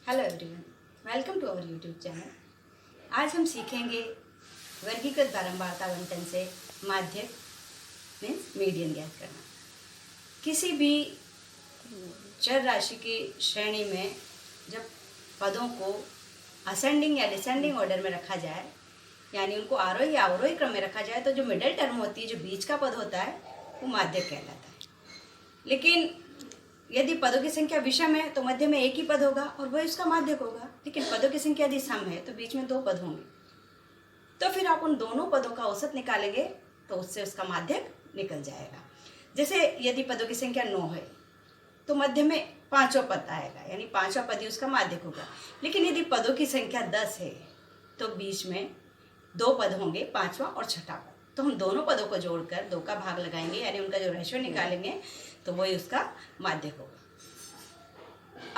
Hello everyone, welcome to our YouTube channel. आज हम सीखेंगे वर्गीकृत बारंबारता बंटन से माध्यक मीन्स मीडियन ज्ञात करना। किसी भी चर राशि की श्रेणी में जब पदों को असेंडिंग या डिसेंडिंग ऑर्डर में रखा जाए, यानी उनको आरोही या अवरोही क्रम में रखा जाए, तो जो मिडिल टर्म होती है, जो बीच का पद होता है, वो माध्यक कहलाता है। लेकिन यदि पदों की संख्या विषम है तो मध्य में एक ही पद होगा और वही उसका माध्यक होगा। लेकिन पदों की संख्या यदि सम है तो बीच में दो पद होंगे, तो फिर आप उन दोनों पदों का औसत निकालेंगे तो उससे उसका माध्यक निकल जाएगा। जैसे यदि पदों की संख्या 9 है तो मध्य में पांचवा पद आएगा, यानी पांचवा पद ही उसका माध्यक होगा। लेकिन यदि पदों की संख्या 10 है तो बीच में दो पद होंगे, पांचवा और छठा पद। तो हम दोनों पदों को जोड़कर 2 का भाग लगाएंगे, यानी उनका जो रेशियो निकालेंगे तो वही उसका माध्यक होगा।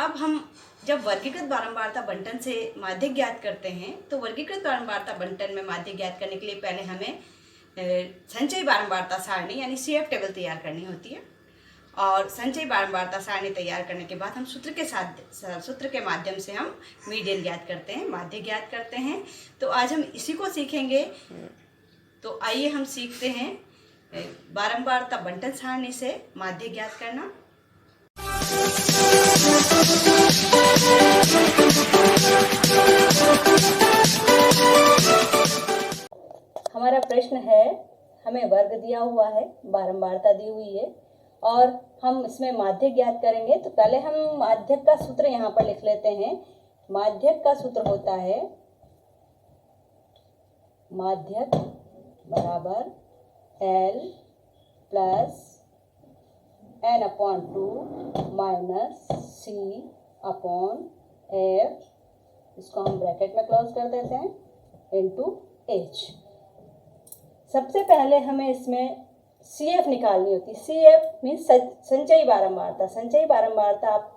अब हम जब वर्गीकृत बारंबारता बंटन से माध्यक ज्ञात करते हैं तो वर्गीकृत बारंबारता बंटन में माध्यक ज्ञात करने के लिए पहले हमें संचयी बारंबारता सारणी यानी CF टेबल तैयार करनी होती है। और संचयी बारंबारता सारणी तैयार करने के बाद हम सूत्र के माध्यम से हम मीडियन ज्ञात करते हैं, माध्यक ज्ञात करते हैं। तो आज हम इसी को सीखेंगे। तो आइए हम सीखते हैं बारंबारता बंटन सारणी से माध्यक ज्ञात करना। हमारा प्रश्न है, हमें वर्ग दिया हुआ है, बारंबारता दी हुई है और हम इसमें माध्यक ज्ञात करेंगे। तो पहले हम माध्यक का सूत्र यहाँ पर लिख लेते हैं। माध्यक का सूत्र होता है माध्यक बराबर L plus n/2 minus C upon F, इसको हम ब्रैकेट में क्लोज कर देते हैं, इंटू H। सबसे पहले हमें इसमें CF निकालनी होती है। CF मीन्स संचयी बारंबारता। संचयी बारंबारता आप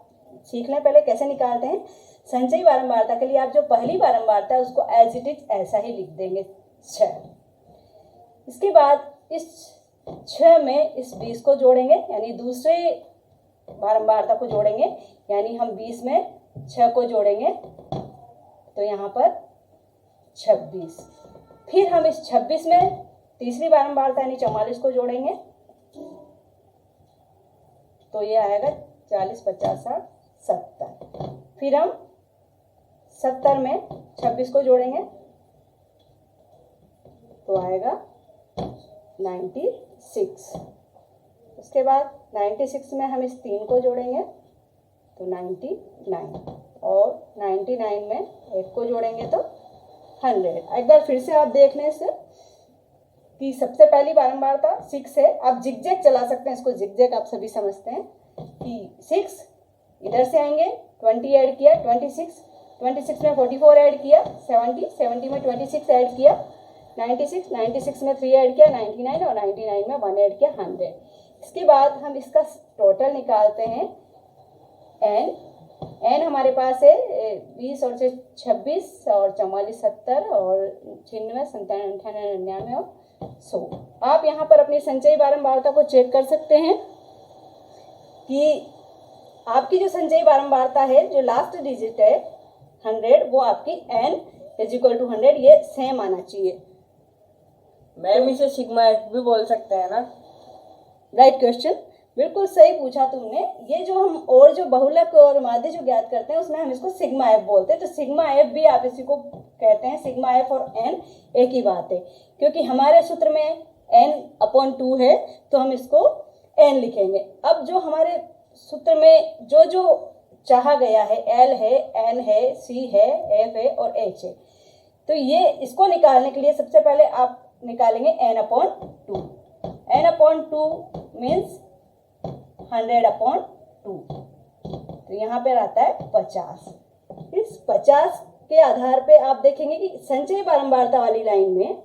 सीख लें पहले कैसे निकालते हैं। संचयी बारंबारता के लिए आप जो पहली बारंबारता है उसको एज इट इज ऐसा ही लिख देंगे 6। इसके बाद इस 6 में इस 20 को जोड़ेंगे, यानी दूसरे बारंबारता को जोड़ेंगे, यानी हम 20 में 6 को जोड़ेंगे तो यहाँ पर 26। फिर हम इस 26 में तीसरी बारंबारता यानी 44 को जोड़ेंगे तो ये आएगा 40, 50, 60, 70। फिर हम 70 में 26 को जोड़ेंगे तो आएगा 96। उसके बाद 96 में हम इस 3 को जोड़ेंगे तो 99 और 99 में 1 को जोड़ेंगे तो 100। एक बार फिर से आप देखने से कि सबसे पहली बारंबारता 6 है। आप जिगजैग चला सकते हैं, इसको जिगजैग आप सभी समझते हैं कि 6 इधर से आएंगे, 20 ऐड किया 26, 26 में 44 ऐड किया 70, 70 में 26 ऐड किया 96, 96 में 3 ऐड किया 99 और 99 में 1 ऐड किया 100। इसके बाद हम इसका टोटल निकालते हैं। n हमारे पास है 20 और 26 और 44, 70 और 96, 97, 98, 99 और 100। आप यहाँ पर अपनी संचयी बारंबारता को चेक कर सकते हैं कि आपकी जो संचयी बारंबारता है, जो लास्ट डिजिट है 100, वो आपकी n = 100 ये सेम आना चाहिए। मैम इसे सिग्मा एफ भी बोल सकते हैं ना? राइट क्वेश्चन, बिल्कुल सही पूछा तुमने। ये जो हम और जो बहुलक और माध्य जो ज्ञात करते हैं उसमें हम इसको सिग्मा एफ बोलते हैं। तो सिग्मा एफ भी आप इसी को कहते हैं। सिग्मा एफ और n एक ही बात है, क्योंकि हमारे सूत्र में n/2 है तो हम इसको n लिखेंगे। अब जो हमारे सूत्र में जो जो चाहा गया है, L है, n है, C है, F है और H है, तो ये इसको निकालने के लिए सबसे पहले आप निकालेंगे n/2। n/2 मीन्स 100/2, तो यहाँ पे आता है 50। इस 50 के आधार पे आप देखेंगे कि संचयी बारंबारता वाली लाइन में,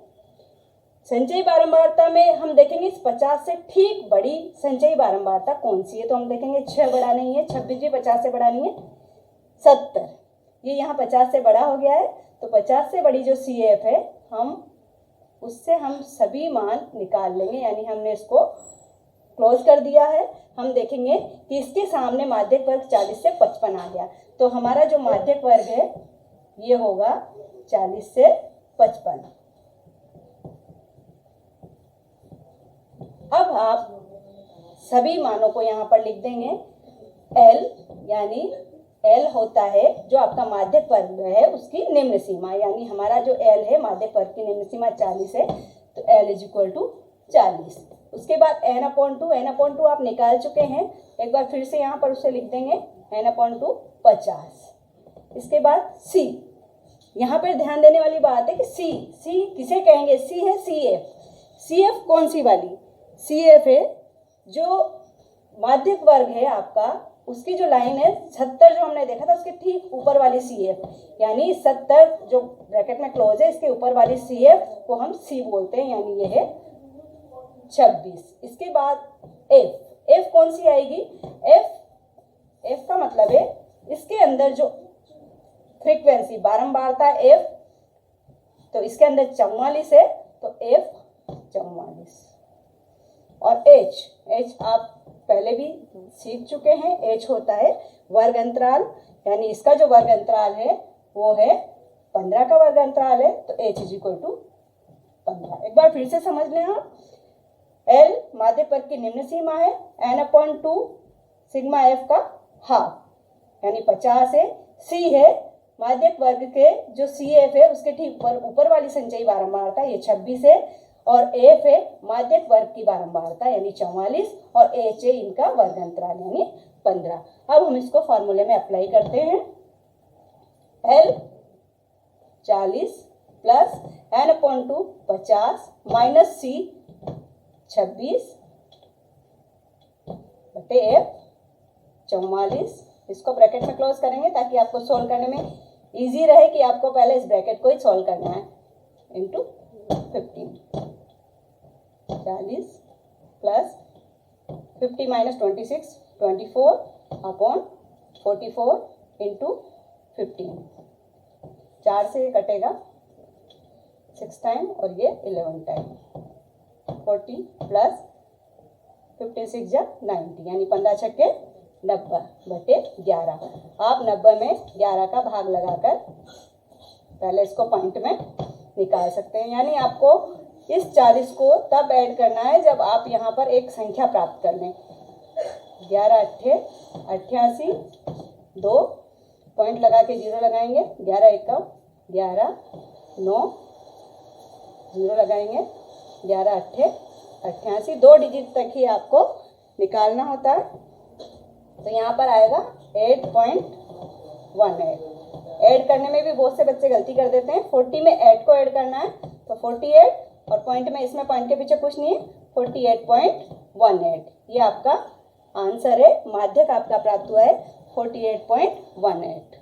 संचयी बारंबारता में हम देखेंगे इस 50 से ठीक बड़ी संचयी बारंबारता कौन सी है। तो हम देखेंगे 6 बड़ा नहीं है, 26 भी 50 से बड़ा नहीं है, 70, ये यहाँ 50 से बड़ा हो गया है। तो 50 से बड़ी जो CF है, हम उससे हम सभी मान निकाल लेंगे, यानी हमने इसको क्लोज कर दिया है। हम देखेंगे कि इसके सामने माध्यक वर्ग 40 से 55 आ गया। तो हमारा जो माध्यक वर्ग है ये होगा 40 से 55। अब आप सभी मानों को यहाँ पर लिख देंगे। L यानी L होता है जो आपका माध्यक वर्ग है उसकी निम्न सीमा, यानी हमारा जो L है माध्यक वर्ग की निम्न सीमा 40 है, तो L इज इक्वल टू 40। उसके बाद n/2 आप निकाल चुके हैं, एक बार फिर से यहाँ पर उसे लिख देंगे n/2 50। इसके बाद C, यहाँ पर ध्यान देने वाली बात है कि C किसे कहेंगे, C है CF कौन सी वाली, CF है जो माध्यक वर्ग है आपका, उसकी जो लाइन है 70 जो हमने देखा था उसके ठीक ऊपर वाली CF, यानी 70 जो ब्रैकेट में क्लोज है इसके ऊपर वाली CF को हम C बोलते हैं, यानी ये है 26। इसके बाद F कौन सी आएगी, F का मतलब है इसके अंदर जो फ्रीक्वेंसी बारंबारता F, तो इसके अंदर 44 है तो F 44। और H आप पहले भी सीख चुके हैं, H होता है वर्ग अंतराल, यानी इसका जो वर्ग अंतराल है वो है 15 का वर्ग अंतराल है, तो H इज इक्वल टू 15। एक बार फिर से समझ लें आप, L माध्यक वर्ग की निम्न सीमा है, n/2 सिग्मा F का हाफ यानी 50 है। C है माध्यक वर्ग के जो CF है उसके ठीक ऊपर वाली संचयी बारंबारता ये 26 है, और F है माध्यक वर्ग की बारंबारता यानी 44, और H है इनका वर्ग अंतराल यानी 15। अब हम इसको फॉर्मूले में अप्लाई करते हैं। L 40 plus n/2 50 minus C 26 बटे F 44। इसको ब्रैकेट में क्लोज करेंगे ताकि आपको सोल्व करने में इजी रहे कि आपको पहले इस ब्रैकेट को ही सोल्व करना है, into 15। 40 plus 50 minus 26 24 upon 44 into 15। 4 से कटेगा 6 टाइम और ये 11 टाइम। 40 प्लस 56 जा 90 यानी 15 छक्के 90 बटे 11। आप 90 में 11 का भाग लगाकर पहले इसको पॉइंट में निकाल सकते हैं, यानी आपको इस 40 को तब ऐड करना है जब आप यहाँ पर एक संख्या प्राप्त कर लें। 11 अट्ठे 88, 2 पॉइंट लगा के 0 लगाएंगे, 11 एकम 11 9 0 लगाएंगे, 11 अट्ठे 88, 2 डिजिट तक ही आपको निकालना होता है। तो यहाँ पर आएगा 8.18। ऐड करने में भी बहुत से बच्चे गलती कर देते हैं, 40 में 8 को ऐड करना है तो 48, और पॉइंट में इसमें पॉइंट के पीछे कुछ नहीं है, 48.18। ये आपका आंसर है, माध्यक आपका प्राप्त हुआ है 48.18।